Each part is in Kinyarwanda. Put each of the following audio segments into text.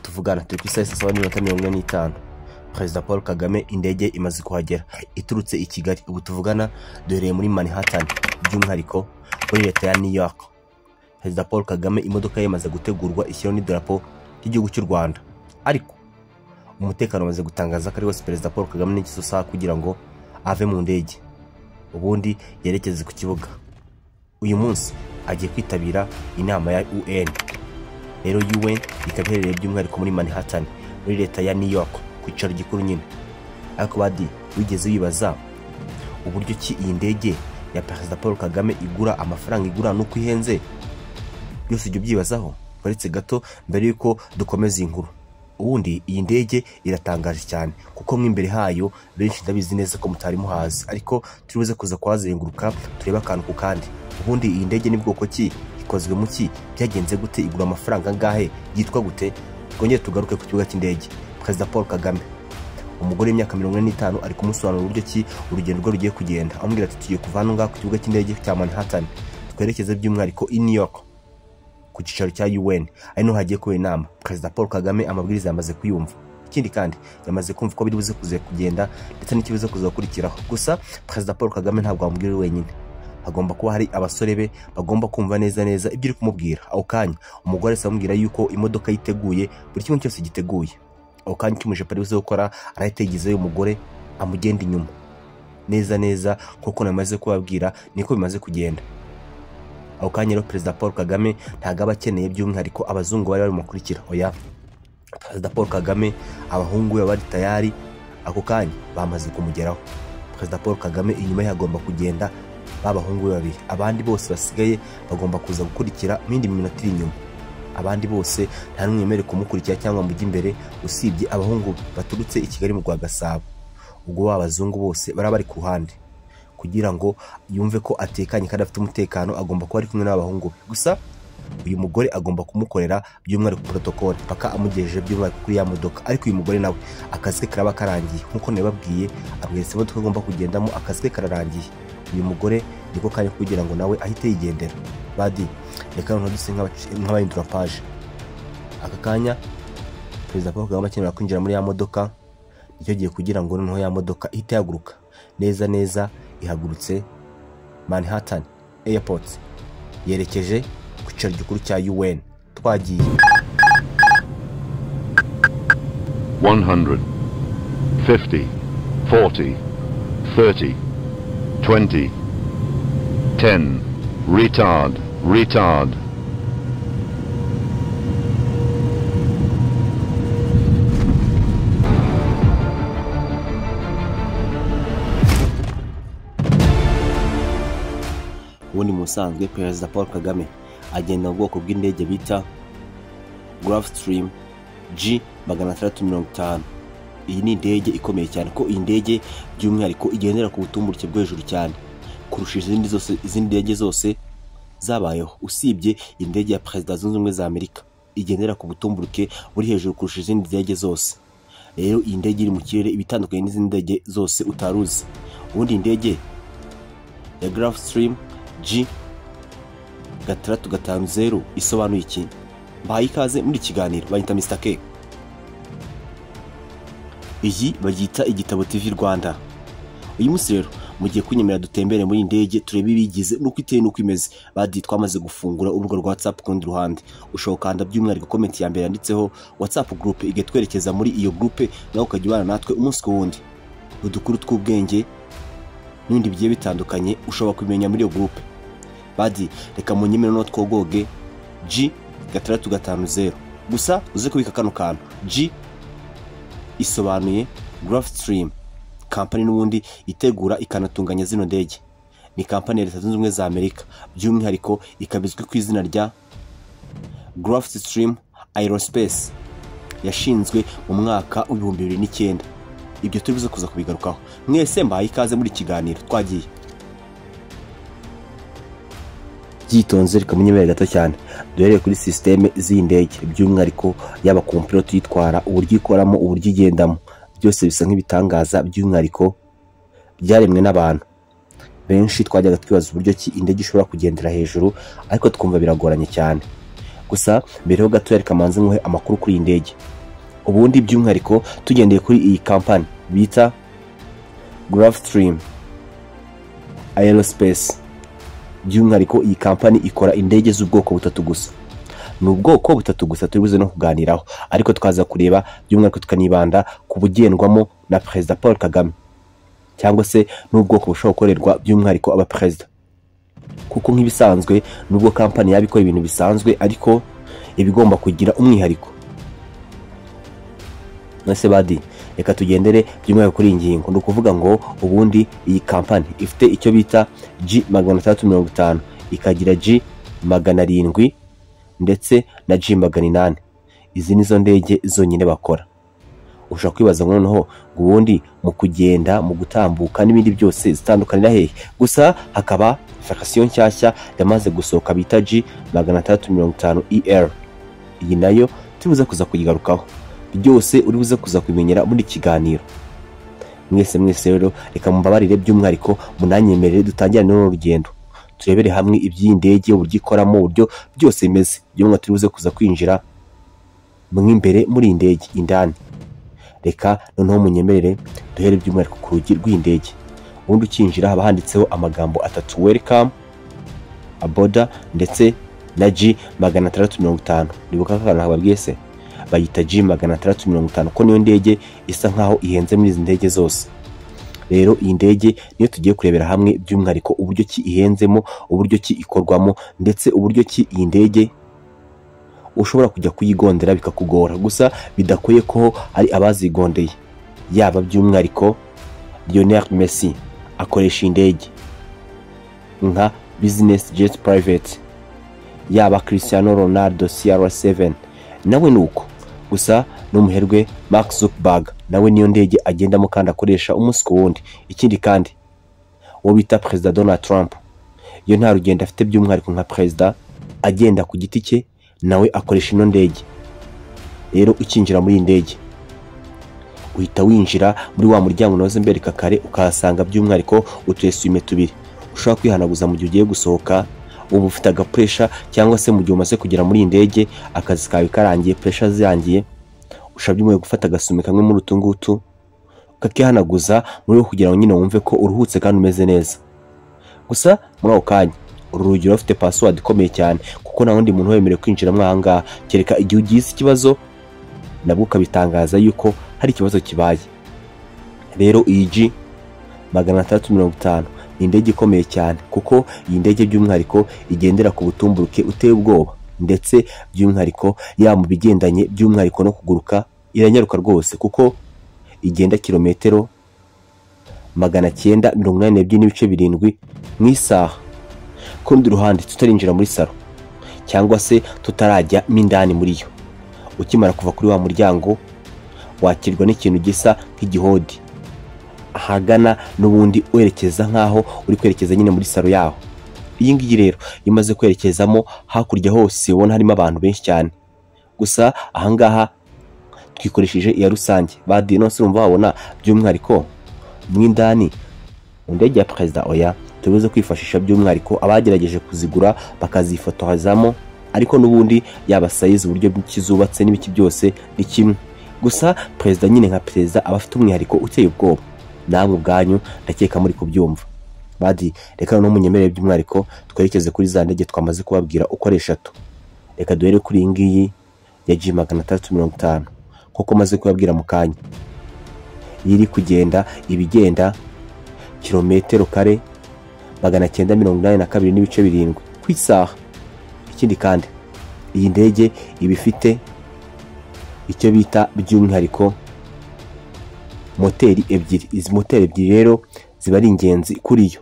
tuvugana turi ku isaha 7:45 Perezida Paul Kagame indege imaze kuhagera iturutse i Kigali. Ubu tuvugana duhereye muri Manhattan by'umwihariko muri leta ya New York. Perezida Paul Kagame imodoka ye imaze gutegurwa ishyiraho n'idarapo ry'igihugu cy'u Rwanda, ariko umutekano umaze gutangaza ko ari wese Perezida Paul Kagame n'ikiso saha kugira ngo ave mu ndege ubundi yerekeze ku kibuga. Uyu munsi agiye kwitabira inama ya UN. Rero UN ikabereye by'umwihariko muri Manhattan muri leta ya New York ku cyicaro gikuru nyine. Ariko badi wigeze wibaza uburyo ki iyi ndege ya Perezida Paul Kagame igura amafaranga igura nuko ihenze? Byose ibyo byibazaho baretse gato mbere yuko dukomeza inkuru. Ubundi iyi ndege iratangaje cyane kuko mwimbere hayo benshi ndabizi neza ko mutari muhazi, ariko turibuze kuza kwazenguruka tureba akantu ku kandi. Ubundi iyi ndege ni bwoko ki, ikozwe mu ki, byagenze gute, igura amafaranga ngahe, yitwa gute? Twongeye tugaruke ku kibuga cy'indege. Perezida Paul Kagame umugore w'imyaka 45 ari kumusobanurira uburyo ki urugendo rwe rugiye kugenda, amubwira ati tugiye kuva hano ngaho ku kibuga cy'indege cya Manhattan twerekeze by'umwihariko i New York ku cyicaro cya UN, ari no hagiye kuba inama. Perezida Paul Kagame amabwiriza yamaze kuyumva, ikindi kandi yamaze kumva ko biribuze kuze kugenda ndetse n'ikibuze kuzakurikiraho. Gusa Perezida Paul Kagame ntabwo amubwira wenyine, hagomba kuba hari abasore be bagomba kumva neza neza ibyo uri kumubwira. Aho kanya umugore samubwira yuko imodoka yiteguye, buri kimwe cyose giteguye. Aho kanya kimuje paribuze gukora arahitegizeyo umugore amugenda inyuma neza neza kuko namaze kubabwira niko bimaze kugenda. Aho kanya rero Perezida Paul Kagame ntago abakeneye by'umwihariko abazungu bari mukurikira. Oya, Perezida Paul Kagame abahungu be bari tayari, ako kanya bamaze kumugeraho. Perezida Paul Kagame inyuma yagomba kugenda babahungu be babiri, abandi bose basigaye bagomba kuza gukurikira mindi minota inyuma. Abandi bose nta numwe yemerewe kumukurikira cyangwa mujye imbere usibye abahungu baturutse i Kigali mu Rwagasabo. Ubwo abazungu bose barabari ku ruhande kugira ngo yumve ko atekanye kandi afite umutekano, agomba kuba ari kumwe n'abahungu be. Gusa uyu mugore agomba kumukorera by'umwihariko protocol paka amugejeje by'umwihariko kuri ya modoka. Ariko uyu mugore nawe akazi ke karaba karangiye nkuko nababwiye, amweretse imodoka agomba kugendamo, akazi ke kararangiye. Uyu mugore niko kanya kugira ngo nawe ahite yigendera. Badi reka no duse nk'abahindura page. Aka kanya Perezida Paul Kagame akenera kwinjira muri ya modoka, nicyo giye kugira ngo noneho ya modoka ihite yaguruka neza neza. Ihagurutse Manhattan Airport yerekeje ku cyicaro gikuru cya UN. Twagiye 100 50 40 30 20 10 retard Ubundi musanzwe Perezida Paul Kagame agenda mu bwoko bw'indege bita Gulfstream G650. Iyi ni indege ikomeye cyane ko iyi ndege by'umwihariko igendera ku butumburuke bwo hejuru cyane kurusha izindi ndege zose zabayeho, usibye indege ya Perezida Zunze Ubumwe za Amerika igendera ku butumburuke buri hejuru kurusha izindi ndege zose. Rero iyi ndege iri mu kirere ibitandukanye n'izindi ndege zose utaruzi. Ubundi indege ya Gulfstream G650 isobanuye iki? Mbaye ikaze muri kiganiro bayita Mr K. Iyi bagita igitabo TV Rwanda. Uyu munsi rero mugiye kunyemera dutembere muri indege turebe ibigize nuko iteye nuko imeze. Badi twamaze gufungura urubuga rwa WhatsApp kundi ruhande. Ushoboka kanda by'umwihariko comment ya mbere yanditseho WhatsApp group igetwerekeza muri iyo group, naho ukajyana natwe umunsi ku wundi. Udukuru tw'ubwenge n'ibindi bigiye bitandukanye ushobora kumenya muri iyo group. Badi reka munyemere no twogoge G650. Gusa uze kubika kano kantu G isobanuye Gulfstream, company n'ubundi itegura ikanatunganya zino ndege. Ni company ya Leta Zunze Ubumwe za Amerika, by'umwihariko ikabizwe ku izina rya Gulfstream Aerospace. Yashinzwe mu mwaka 2009. ibyo turibuze kuza kubigarukaho. Mwese mbaye ikaze muri kiganiro twagiye. Byitonze reka munyemere gato cyane. Duhereye kuri systeme z'indege by'umwihariko yaba computer yitwara, uburyo ikoramo, uburyo igendamo, byose bisa nk'ibitangaza by'umwihariko byaremwe n'abantu. Benshi twajyaga twibaza uburyo ki indege ishobora kugendera hejuru, ariko twumva biragoranye cyane. Gusa mbere ho gato reka manze nguhe amakuru kuri indege. Ubundi by'umwihariko tugendeye kuri iyi company bita Gulfstream Aerospace. By'umwihariko iyi company ikora indege z'ubwoko butatu gusa. Ni ubwoko butatu gusa turibuze no kuganiraho, ariko twaza kureba by'umwihariko tukanibanda ku bugendwamo na Perezida Paul Kagame, cyangwa se n'ubwoko bushobora gukorerwa by'umwihariko aba perezida. Kuko nk'ibisanzwe nubwo company yabikora ibintu bisanzwe, ariko ibigomba kugira umwihariko. Nase badi reka tugendere by'umwihariko kuri ingingo. Ndi kuvuga ngo ubundi iyi company ifite icyo bita G350, ikagira G700 ndetse na G800. Izi nizo ndege zonyine bakora. Ushaka kwibaza ngo noneho ubundi mu kugenda, mu gutambuka n'ibindi byose zitandukanira hehe? Gusa hakaba version nshyashya yamaze gusohoka bita G650ER. Iyi nayo tubuze kuza kuyigarukaho. Byose uri buze kuza kubimenyera muri kiganiro. Mwese rero reka mumbabarire by'umwihariko munanyemerere dutangira n'urugendo. Turebere hamwe iby'indege, uburyo ikoramo, uburyo byose bimeze. Byumwe turi buze kuza kwinjira imbere muri indege indani. Reka noneho munyemerere duhere by'umwihariko ku rugi rw'indege. Ubundi ukinjira haba handitseho amagambo 3: welcome aboard ndetse na G650. Nibuka ko kana babwiye se bayita G650 ko niyo ndege isa nkaho ihenze muri izi ndege zose. Rero iyi ndege niyo tugiye kurebera hamwe by'umwihariko uburyo ki ihenzemo, uburyo ki ikorwamo, ndetse uburyo ki iyi ndege ushobora kujya kuyigondera bikakugora. Gusa bidakoye ko ari abazigondeye, yaba by'umwihariko Lionel Messi akoresha indege nka business jet private, yaba Cristiano Ronaldo CR7 nawe nuko. Gusa n'umuherwe Mark Zuckerberg nawe niyo ndege agendamo kandi akoresha umunsi ku wundi. Ikindi kandi uwo bita Perezida Donald Trump, iyo nta rugendo afite by'umwihariko nka perezida agenda ku giti cye, nawe akoresha ino ndege. Rero ukinjira muri indege uhita winjira muri wa muryango noze mbere kakare, ukahasanga by'umwihariko utuyesume tubiri ushobora kwihanaguza mu gihe ugiye gusohoka. Ubu ufite aga pressure, cyangwa se mu gihe umaze kugera muri indege akazi kawe karangiye, pressure zirangiye, ushabye umwe gufata agasume kamwe muri utungutu kakihanaguza muri kugira ngo nyine wumve ko uruhutse kandi umeze neza. Gusa muri ako kanya uru rugi rufite password ikomeye cyane, kuko nta wundi muntu wemerewe kwinjira mwanga kereka igihe ugize ikibazo nabwo ukabitangaza yuko hari ikibazo kibaye. Rero iyi G650 ni indege ikomeye cyane, kuko iyi ndege by'umwihariko igendera ku butumburuke uteye ubwoba, ndetse by'umwihariko ya mu bigendanye by'umwihariko no kuguruka iranyaruka rwose, kuko igenda kilometero 982.7 mu isaha. Ku rundi ruhande tutarinjira muri salo cyangwa se tutarajya mindani muri yo, ukimara kuva kuri wa muryango wakirwa n'ikintu gisa nk'igihodi ahagana n'ubundi werekeza nkaho uri kwerekeza nyine muri salo yaho. Iyi ngiyi rero imaze kwerekezamo hakurya hose ubona harimo abantu benshi cyane. Gusa ahangaha twikoresheje iya rusange badi nose urumva wabona by'umwihariko mwindani mu ndege ya perezida. Oya, tubuze kwifashisha by'umwihariko abagerageje kuzigura bakazifotohazamo, ariko n'ubundi yaba size uburyo bw'ikizubatse n'ibiki byose ni kimwe. Gusa perezida nyine nka perezida aba afite umwihariko uteye ubwoba, namwe ubwanyu ndakeka muri kubyumva. Badi reka no munyemerere by'umwihariko twerekeze kuri za ndege twamaze kubabwira uko ari 3. Reka duhere kuri iyi ngiyi ya G650 kuko maze kubabwira mu kanya. Yiri kugenda ibigenda kilometero kare 982.7 ku isaha. Ikindi kandi iyi ndege ibifite icyo bita by'umwihariko moteri ebyiri. Izi moteri ebyiri rero ziba ari ingenzi kuri yo.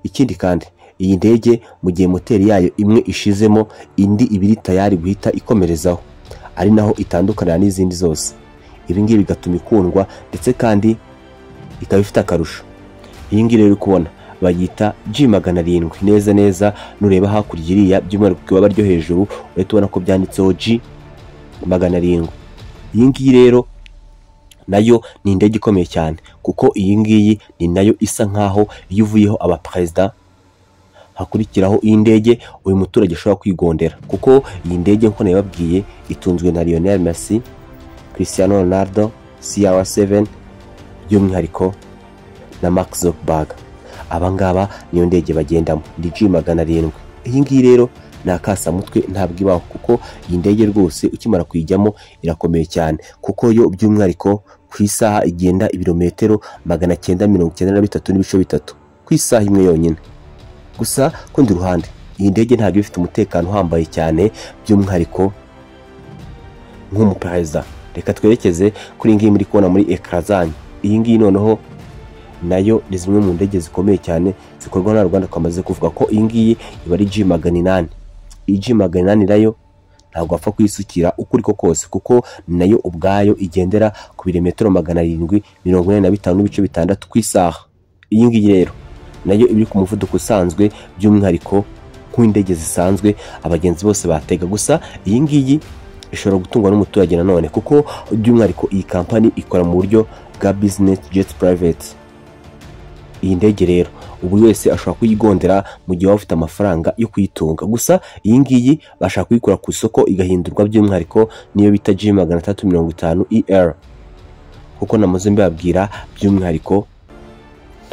Ikindi kandi iyi ndege mu gihe moteri yayo imwe ishizemo, indi ibiri tayari guhita ikomerezaho, ari naho itandukanira n'izindi zose. ibi ngibi bigatuma ikundwa ndetse kandi ikaba ifite akarusho. Iyi ngiyi rero kubona bayita G700 neza neza, nureba hakurya iriya by'umwihariko ku ibaba ryo hejuru uhita ubona ko byanditseho G700. Iyi ngiyi rero nayo ni indege ikomeye cyane kuko iyi ngiyi ni nayo isa nkaho iyo uvuyeho abaperezida hakurikiraho iyi ndege uyu muturage ashobora kwigondera, kuko iyi ndege nko nababwiye itunzwe na Lionel Messi, Cristiano Ronaldo, CR7 by'umwihariko na Mark Zuckerberg. Abangaba niyo ndege bagendamo ni G700. Iyi ngiyi rero ni akasamutwe ntabwo ibaho, kuko iyi ndege rwose ukimara kuyijyamo irakomeye cyane, kuko yo by'umwihariko ku isaha igenda ibirometero 993.3 ku isaha imwe yonyine. Gusa kundi ruhande iyi ndege ntabwo ifite umutekano uhambaye cyane by'umwihariko nk'umuperezida. Reka twerekeze kuri ngiyi muri kubona muri ekara zanyu. Iyi ngiyi noneho nayo ni zimwe mu ndege zikomeye cyane zikorwa na Rwanda, twamaze kuvuga ko iyi ngiyi iba ari G800. Iyi G800 nayo ntabwo apfa kuyisukira uko uriko kose, kuko nayo ubwayo igendera ku birometero 745.6 ku isaha. Iyi ngiyi rero nayo iri ku muvuduko usanzwe by'umwihariko nk'indege zisanzwe abagenzi bose batega. Gusa iyi ngiyi ishobora gutungwa n'umuturage nanone, kuko by'umwihariko iyi kampani ikora mu buryo bwa business jet private. Iyi ndege rero buri wese ashobora kuyigondera mu gihe waba ufite amafaranga yo kuyitunga. Gusa iyi ngiyi bashaka kuyikora ku isoko igahindurwa by'umwihariko niyo bita G350ER, kuko namaze mbabwira by'umwihariko.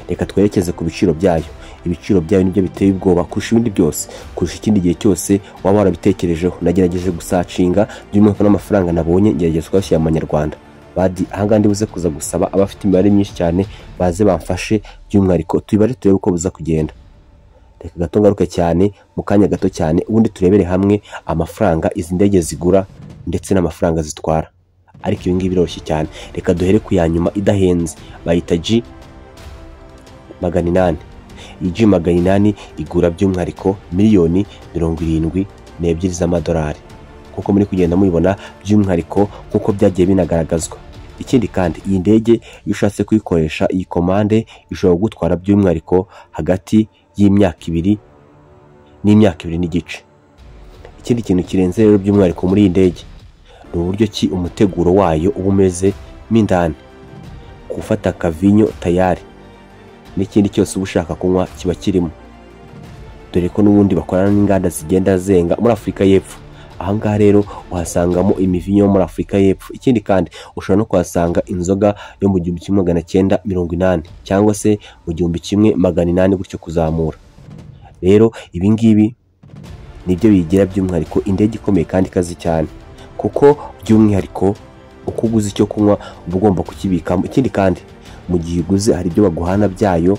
Reka twerekeze ku biciro byayo. Ibiciro byayo nibyo biteye ubwoba kurusha ibindi byose, kurusha ikindi gihe cyose waba warabitekerejeho. Nagerageje gusacinga by'umwihariko n'amafaranga nabonye ngerageza kuyashyira amanyarwanda. Badi ahangandi buze kuza gusaba abafite imibare myinshi cyane baze bamfashe by'umwihariko tuyibare turebe uko buza kugenda. Reka gato ngaruke cyane mu kanya gato cyane, ubundi turebere hamwe amafaranga izi ndege zigura ndetse n'amafaranga zitwara. Ariko ibi ngibi biroroshye cyane. Reka duhere ku ya nyuma idahenze, bayita G800. Iyi G800 igura by'umwihariko $72,000 z'amadolari, kuko muri kugenda mubibona by'umwihariko kuko byagiye binagaragazwa. Ikindi kandi iyi ndege iyo ushatse kuyikoresha iyi komande ishobora gutwara by'umwihariko hagati y'imyaka 2 n'imyaka 2 n'igice. Ikindi kintu kirenze rero by'umwihariko muri iyi ndege ni uburyo ki umuteguro wayo uba umeze mindani, gufata kavinyo tayari n'ikindi cyose uba ushaka kunywa kiba kirimo, dore ko n'ubundi bakorana n'inganda zigenda zenga muri Afurika y'Epfo. Ahangaha rero uhasangamo imivinyo muri Afurika y'Epfo. Ikindi kandi ushobora no kuhasanga inzoga yo mu 1980 cyangwa se mu 1800 gutyo kuzamura. Rero ibi ngibi nibyo bigira by'umwihariko indege ikomeye kandi ikazi cyane, kuko by'umwihariko uko uguze icyo kunywa uba ugomba kukibikamo. Ikindi kandi mu gihe uguze hari ibyo baguhana byayo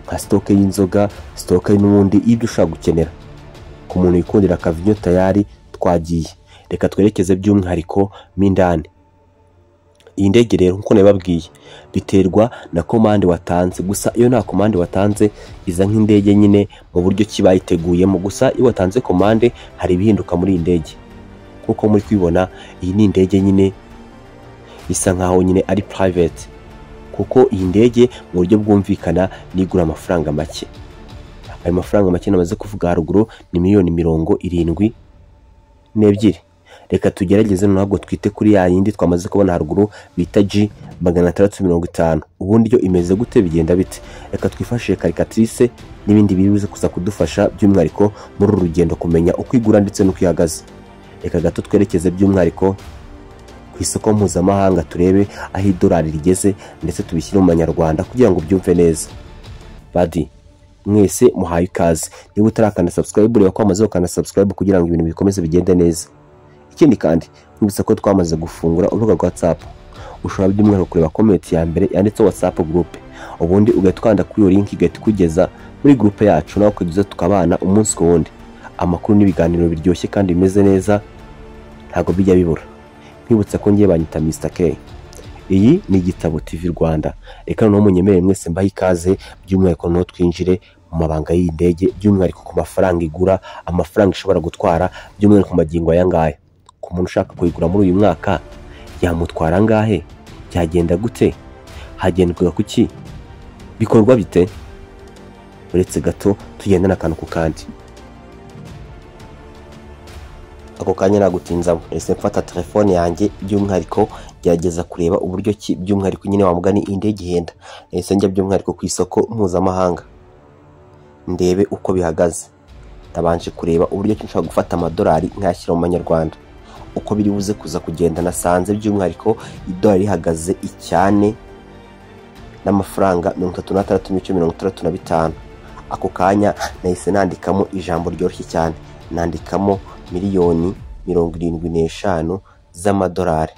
nka stoke y'inzoga, stoke n'ubundi ibyo ushaka gukenera. Ku muntu yikundira akavinyo tayari twagiye. Reka twerekeze by'umwihariko mindani. Iyi ndege rero nkuko nababwiye biterwa na komande watanze. Gusa iyo nta komande watanze iza nk'indege nyine mu buryo kibayiteguyemo. Gusa iyo watanze komande hari ibihinduka muri iyi ndege, kuko muri kwibona iyi ni indege nyine isa nkaho nyine ari private, kuko iyi ndege mu buryo bwumvikana nigura amafaranga make. Ayo mafaranga make namaze kuvuga haruguru ni $72,000,000. Reka tugerageze ntabwo twite kuri ya yindi twamaze kubona haruguru bita G650. ubundi yo imeze gute, bigenda bite? Reka twifashishe karikatrice n'ibindi bibuze kuza kudufasha by'umwihariko muri uru rugendo kumenya uko igura ndetse n'uko ihagaze. Reka gato twerekeze by'umwihariko ku isoko mpuzamahanga turebe aho idolari rigeze ndetse tubishyire mu manyarwanda kugira ngo byumve neza. Badi mwese muhaye ikaze. Niba utarakanda subscribe rero kwamaze ukanda subscribe kugira ngo ibintu bikomeze bigende neza. Ikindi kandi nibutsa ko twamaze gufungura urubuga rwa WhatsApp. Ushobora by'umwihariko kureba comment ya mbere yanditseho WhatsApp group, ubundi ugatwanda kuri iyo link igahita kugeza muri group yacu, nawe kugize tukabana umunsi ku wundi. Amakuru n'ibiganiro biryoshye kandi bimeze neza ntago bijya bibura. Nkibutsa ko ngiye banyita Mr K. Iyi ni Igitabo TV Rwanda. Reka no munyemere mwese mbaye ikaze by'umwihariko no twinjire mu mabanga y'indege, by'umwihariko ku mafaranga igura, amafaranga ishobora gutwara by'umwihariko ku magingo ayangaya. Ku muntu ushaka kuyigura muri uyu mwaka yamutwara angahe, byagenda gute, hagendwa kuki, bikorwa bite? Uretse gato tugendana akantu ku kandi. Ako kanya nagutinzamo ese mfata telefone yanjye by'umwihariko gerageza kureba uburyo ki by'umwihariko nyine wamugani indege ihenda. Ese njya by'umwihariko ku isoko mpuzamahanga ndebe uko bihagaze. Nabanje kureba uburyo ki nshobora gufata amadolari nkashyira mu manyarwanda, uko biri buze kuza kugenda. Nasanze by'umwihariko idolari rihagaze icyane n'amafaranga 36,65. Ako kanya nahise nandikamo ijambo ryoroshye cyane, nandikamo miliyoni 75 z'amadolari.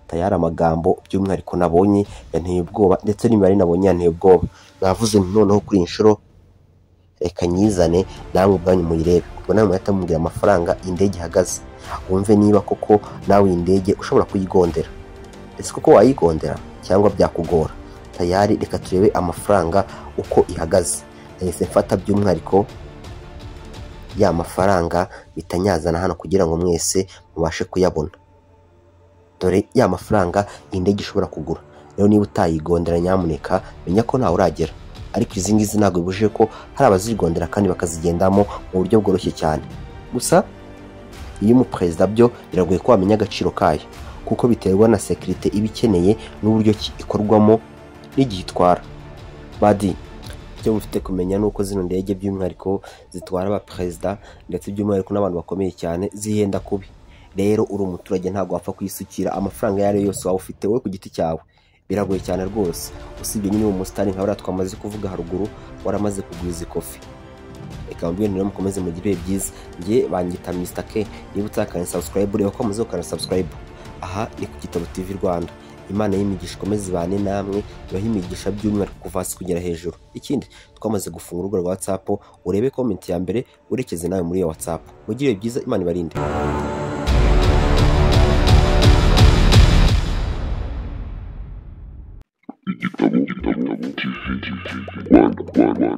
Tayari amagambo by'umwihariko nabonye yanteye ubwoba, ndetse n'imibare nabonye yanteye ubwoba. Navuze noneho kuri inshuro reka nyizane namwe ubwanyu muyirebe, kuko nawe muhita mumbwira amafaranga indege ihagaze, wumve niba koko nawe indege ushobora kuyigondera. Ese koko wayigondera cyangwa byakugora? Tayari reka turebe amafaranga uko ihagaze. Ese mfata by'umwihariko ya mafaranga bitanyazana hano kugira ngo mwese mubashe kuyabona. Dore ya mafaranga indege ishobora kugura. Rero niba utayigondera nyamuneka menya ko nawe uragera. Ariko izi ngizi ntabwo bibujije ko hari abazigondera kandi bakazigendamo mu buryo bworoshye cyane. Gusa iyo umuperezida byo biragoye ko wamenya agaciro kayo, kuko biterwa na sekirite iba ikeneye n'uburyo ikorwamo n'igihe itwara. Badi icyo mufite kumenya nuko zino ndege by'umwihariko zitwara abaperezida ndetse by'umwihariko n'abantu bakomeye cyane zihenda kubi. Rero uri umuturage ntabwo wapfa kwisukira amafaranga yari yose waba ufite wowe ku giti cyawe, biragoye cyane rwose. Usibye nyine mu musitari nka buriya twamaze kuvuga haruguru waramaze kugwiza ikofi. Reka mbwira rero mukomeze mu gihe byiza. Ngiye banyita Mr K. Niba utakane subscribe reba ko muze ukana subscribe. Aha ni ku Gitabo TV Rwanda. Imana y'imigisha ikomeze ibane namwe, ibahe imigisha by'umwihariko kuva hasi kugera hejuru. Ikindi twamaze gufunga urubuga rwa WhatsApp, urebe comment ya mbere urekeze nawe muri iyo WhatsApp. Mugire byiza, Imana ibarinde. Igitabo TV Rwanda.